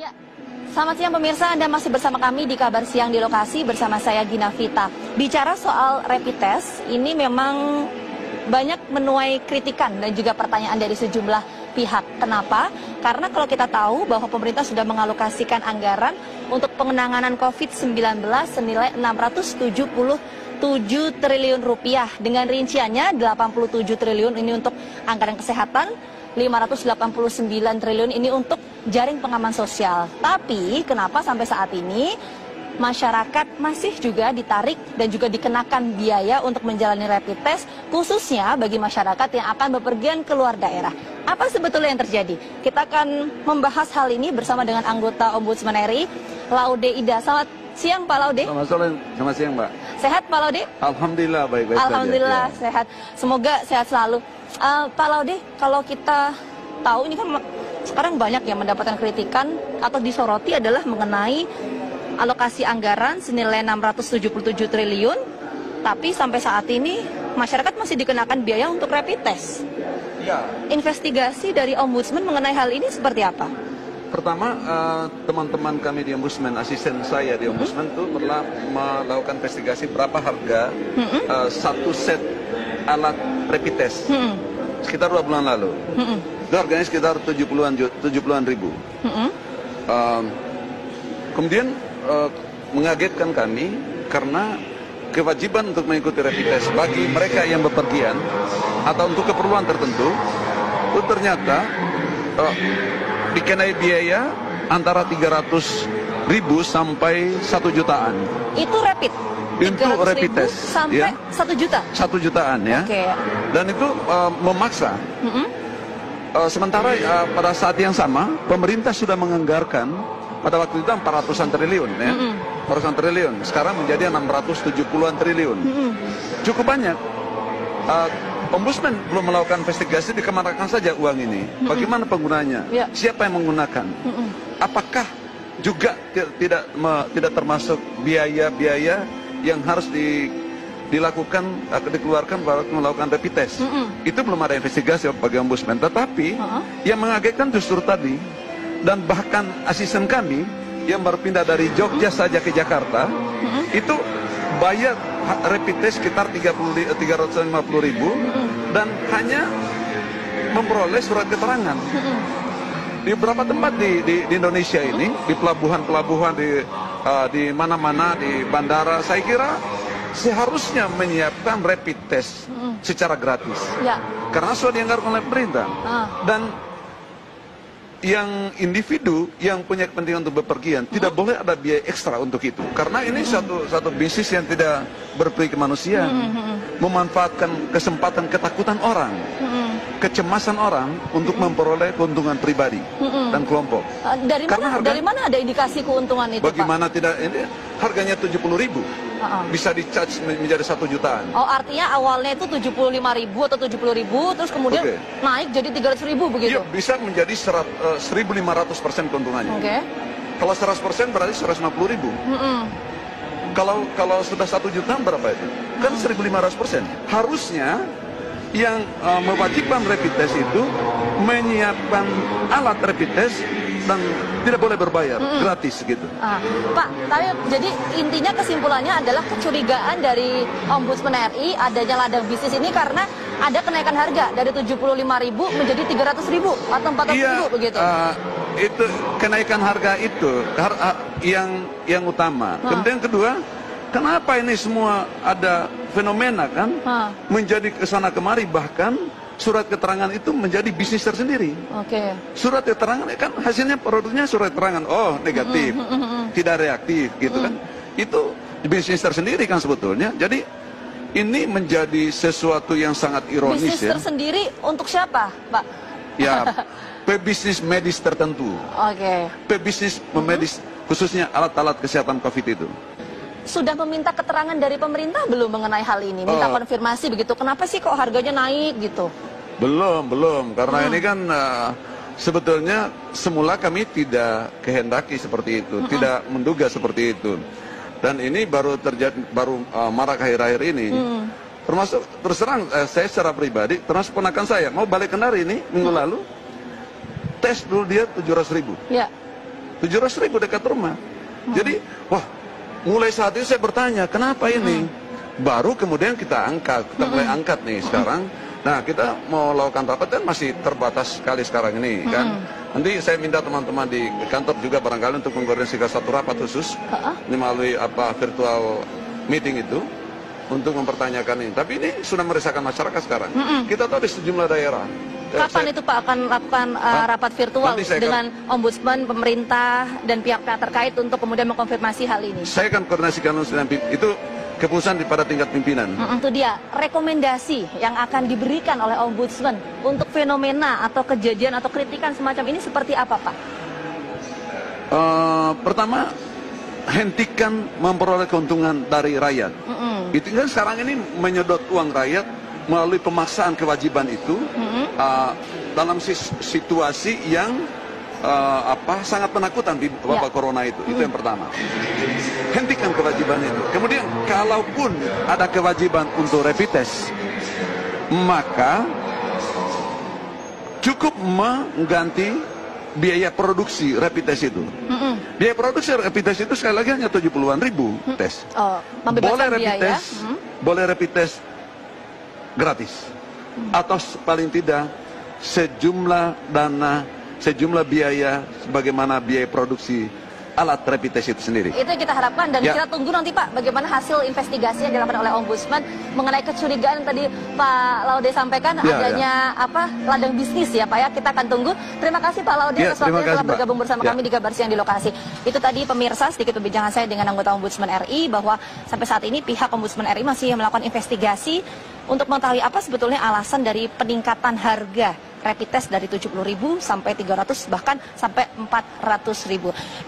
Ya, selamat siang pemirsa, Anda masih bersama kami di Kabar Siang di Lokasi bersama saya Gina Vita. Bicara soal rapid test, ini memang banyak menuai kritikan dan juga pertanyaan dari sejumlah pihak. Kenapa? Karena kalau kita tahu bahwa pemerintah sudah mengalokasikan anggaran untuk penanganan COVID-19 senilai 677 triliun rupiah. Dengan rinciannya 87 triliun ini untuk anggaran kesehatan, 589 triliun ini untuk jaring pengaman sosial. Tapi kenapa sampai saat ini masyarakat masih juga ditarik dan juga dikenakan biaya untuk menjalani rapid test, khususnya bagi masyarakat yang akan bepergian ke luar daerah. Apa sebetulnya yang terjadi? Kita akan membahas hal ini bersama dengan anggota Ombudsman RI, Laude Ida. Selamat siang Pak Laude. Selamat siang Mbak. Sehat Pak Laude? Alhamdulillah baik-baik saja. Alhamdulillah sehat. Semoga sehat selalu. Pak Laude, kalau kita tahu ini kan sekarang banyak yang mendapatkan kritikan atau disoroti adalah mengenai alokasi anggaran senilai 677 triliun, tapi sampai saat ini masyarakat masih dikenakan biaya untuk rapid test. Ya. Investigasi dari Ombudsman mengenai hal ini seperti apa? Pertama, teman-teman kami di Ombudsman, asisten saya di Ombudsman itu telah melakukan investigasi berapa harga satu set alat rapid test. Sekitar 2 bulan lalu. Itu harganya sekitar 70-an ribu. Kemudian mengagetkan kami karena kewajiban untuk mengikuti rapid test bagi mereka yang bepergian atau untuk keperluan tertentu itu ternyata dikenai biaya antara 300.000 sampai 1 jutaan. Itu rapid? Untuk rapid test sampai ya, 1 juta? 1 jutaan ya. Okay. Dan itu memaksa. Sementara pada saat yang sama pemerintah sudah menganggarkan pada waktu itu 400-an triliun ya. 400-an triliun. Sekarang menjadi 670-an triliun. Cukup banyak. Ombudsman belum melakukan investigasi, dikemanakan saja uang ini. Bagaimana penggunanya? Siapa yang menggunakan? Apakah juga tidak termasuk biaya-biaya yang harus dikeluarkan pada melakukan rapid test? Itu belum ada investigasi bagi Ombudsman. Tetapi yang mengagetkan justru tadi, dan bahkan asisten kami yang berpindah dari Jogja saja ke Jakarta itu bayar rapid test sekitar 350.000 dan hanya memperoleh surat keterangan. Di beberapa tempat di Indonesia ini, di pelabuhan-pelabuhan, di mana-mana, di bandara, saya kira seharusnya menyiapkan rapid test secara gratis. Karena sudah dianggarkan oleh pemerintah. Dan yang individu yang punya kepentingan untuk bepergian tidak boleh ada biaya ekstra untuk itu, karena ini satu bisnis yang tidak berperi kemanusiaan, memanfaatkan kesempatan ketakutan orang, kecemasan orang untuk memperoleh keuntungan pribadi dan kelompok. Dari mana ada indikasi keuntungan itu, bagaimana Pak? Tidak, ini harganya 70.000 bisa di-charge menjadi 1 jutaan. Oh, artinya awalnya itu 75.000 atau 70.000, terus kemudian naik jadi 300.000 begitu? Iya, bisa menjadi 1.500% keuntungannya. Kalau 100% berarti 150.000. Kalau sudah 1 juta berapa itu? Kan 1.500%. Harusnya yang mewajibkan rapid test itu menyiapkan alat rapid test dan tidak boleh berbayar, gratis gitu. Pak, tapi jadi intinya kesimpulannya adalah kecurigaan dari Ombudsman RI adanya ladang bisnis ini karena ada kenaikan harga dari 75.000 menjadi 300.000 atau 400.000 begitu. Itu kenaikan harga itu yang utama. Kemudian kedua, kenapa ini semua ada fenomena kan menjadi kesana kemari, bahkan surat keterangan itu menjadi bisnis tersendiri. Surat keterangan kan hasilnya produknya surat keterangan, oh negatif, tidak reaktif gitu kan. Itu bisnis tersendiri kan sebetulnya. Jadi ini menjadi sesuatu yang sangat ironis. Bisnis tersendiri untuk siapa, Pak? Ya, pebisnis medis tertentu. Pebisnis medis khususnya alat-alat kesehatan COVID itu. Sudah meminta keterangan dari pemerintah belum mengenai hal ini? Minta konfirmasi begitu, kenapa sih kok harganya naik gitu? Belum, karena ini kan sebetulnya semula kami tidak kehendaki seperti itu, tidak menduga seperti itu. Dan ini baru terjadi, marak akhir-akhir ini. Termasuk terus terang saya secara pribadi, termasuk ponakan saya mau balik kendari ini minggu lalu, tes dulu dia 700.000. 700.000 dekat rumah. Jadi, wah, mulai saat itu saya bertanya, kenapa ini? Baru kemudian kita mulai angkat nih sekarang. Nah, kita mau lakukan rapat kan masih terbatas sekali sekarang ini kan. Nanti saya minta teman-teman di kantor juga barangkali untuk mengkoordinasikan satu rapat khusus ini melalui virtual meeting itu untuk mempertanyakan ini. Tapi ini sudah meresahkan masyarakat sekarang. Kita tahu di sejumlah daerah. Kapan itu Pak akan melakukan rapat virtual dengan Ombudsman, pemerintah, dan pihak-pihak terkait untuk kemudian mengkonfirmasi hal ini? Saya akan koordinasikan dengan itu keputusan pada tingkat pimpinan. Itu dia, rekomendasi yang akan diberikan oleh Ombudsman untuk fenomena atau kejadian atau kritikan semacam ini seperti apa Pak? Pertama, hentikan memperoleh keuntungan dari rakyat. Itu kan sekarang ini menyedot uang rakyat melalui pemaksaan kewajiban itu dalam situasi yang sangat menakutkan di wabah corona itu. Itu yang pertama. Hentikan kewajiban itu. Kemudian kalaupun ada kewajiban untuk rapid test, maka cukup mengganti biaya produksi rapid test itu. Biaya produksi rapid test itu sekali lagi hanya 70-an ribu tes. Boleh rapid test, boleh rapid test gratis, atau paling tidak sejumlah dana, sejumlah biaya sebagaimana biaya produksi alat rapid test itu sendiri. Itu yang kita harapkan dan kita tunggu nanti Pak bagaimana hasil investigasi yang dilakukan oleh Ombudsman mengenai kecurigaan yang tadi Pak Laude sampaikan adanya ladang bisnis ya Pak ya. Kita akan tunggu. Terima kasih Pak Laude atas waktunya telah bergabung bersama kami di Kabar Siang di lokasi. Itu tadi pemirsa sedikit perbincangan saya dengan anggota Ombudsman RI bahwa sampai saat ini pihak Ombudsman RI masih melakukan investigasi untuk mengetahui apa sebetulnya alasan dari peningkatan harga rapid test dari 70.000 sampai 300 bahkan sampai 400.000.